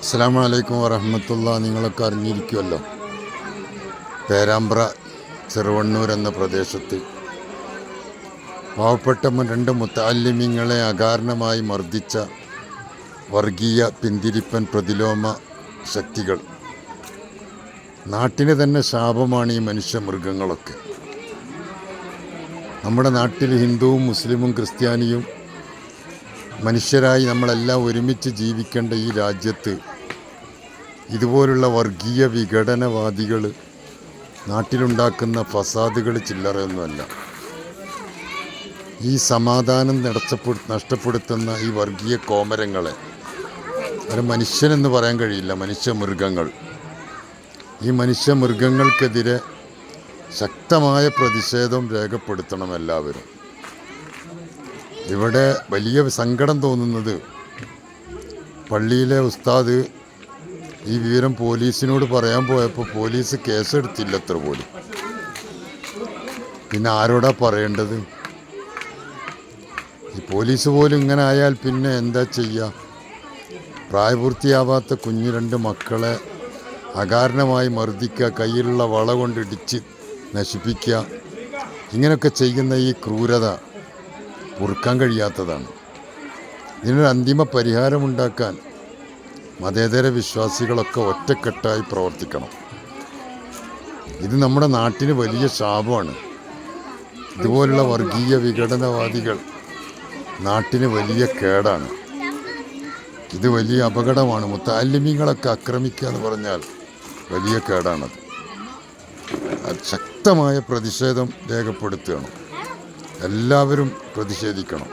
അസ്സലാമു അലൈക്കും വറഹ്മത്തുള്ളാഹി. നിങ്ങളൊക്കെ അറിഞ്ഞിരിക്കുമല്ലോ, പേരാമ്പ്ര ചെറുവണ്ണൂർ എന്ന പ്രദേശത്ത് പാവപ്പെട്ട രണ്ട് മുത്തഅല്ലിമീങ്ങളെ അകാരണമായി മർദ്ദിച്ച വർഗീയ പിന്തിരിപ്പൻ പ്രതിലോമ ശക്തികൾ. നാട്ടിന് തന്നെ ശാപമാണ് ഈ മനുഷ്യമൃഗങ്ങളൊക്കെ. നമ്മുടെ നാട്ടിൽ ഹിന്ദുവും മുസ്ലിമും ക്രിസ്ത്യാനിയും മനുഷ്യരായി നമ്മളെല്ലാം ഒരുമിച്ച് ജീവിക്കേണ്ട ഈ രാജ്യത്ത് ഇതുപോലുള്ള വർഗീയ വിഘടനവാദികൾ നാട്ടിലുണ്ടാക്കുന്ന ഫസാദുകൾ ചില്ലറയൊന്നുമല്ല. ഈ സമാധാനം നഷ്ടപ്പെടുത്തുന്ന ഈ വർഗീയ കോമരങ്ങളെ ഒരു മനുഷ്യനെന്ന് പറയാൻ കഴിയില്ല, മനുഷ്യമൃഗങ്ങൾ. ഈ മനുഷ്യമൃഗങ്ങൾക്കെതിരെ ശക്തമായ പ്രതിഷേധം രേഖപ്പെടുത്തണം എല്ലാവരും. ഇവിടെ വലിയ സങ്കടം തോന്നുന്നത്, പള്ളിയിലെ ഉസ്താദ് ഈ വിവരം പോലീസിനോട് പറയാൻ പോയപ്പോൾ പോലീസ് കേസെടുത്തില്ലത്ര പോലും. പിന്നെ ആരോടാ പറയേണ്ടത്? ഈ പോലീസ് പോലും ഇങ്ങനെ ആയാൽ പിന്നെ എന്താ ചെയ്യുക? പ്രായപൂർത്തിയാവാത്ത കുഞ്ഞു രണ്ട് മക്കളെ അകാരണമായി മർദ്ദിക്കുക, കയ്യിലുള്ള വള കൊണ്ടിടിച്ച് നശിപ്പിക്കുക, ഇങ്ങനെയൊക്കെ ചെയ്യുന്ന ഈ ക്രൂരത പൊറുക്കാൻ കഴിയാത്തതാണ്. ഇതിനൊരു അന്തിമ പരിഹാരമുണ്ടാക്കാൻ മതേതര വിശ്വാസികളൊക്കെ ഒറ്റക്കെട്ടായി പ്രവർത്തിക്കണം. ഇത് നമ്മുടെ നാട്ടിന് വലിയ ശാപമാണ്. ഇതുപോലുള്ള വർഗീയ വിഘടനവാദികൾ നാട്ടിന് വലിയ കേടാണ്. ഇത് വലിയ അപകടമാണ്. മുത്തഅല്ലിമീങ്ങളൊക്കെ ആക്രമിക്കുക എന്ന് പറഞ്ഞാൽ വലിയ കേടാണത്. ശക്തമായ പ്രതിഷേധം രേഖപ്പെടുത്തുകയാണ്. എല്ലാവരും പ്രതിഷേധിക്കണം.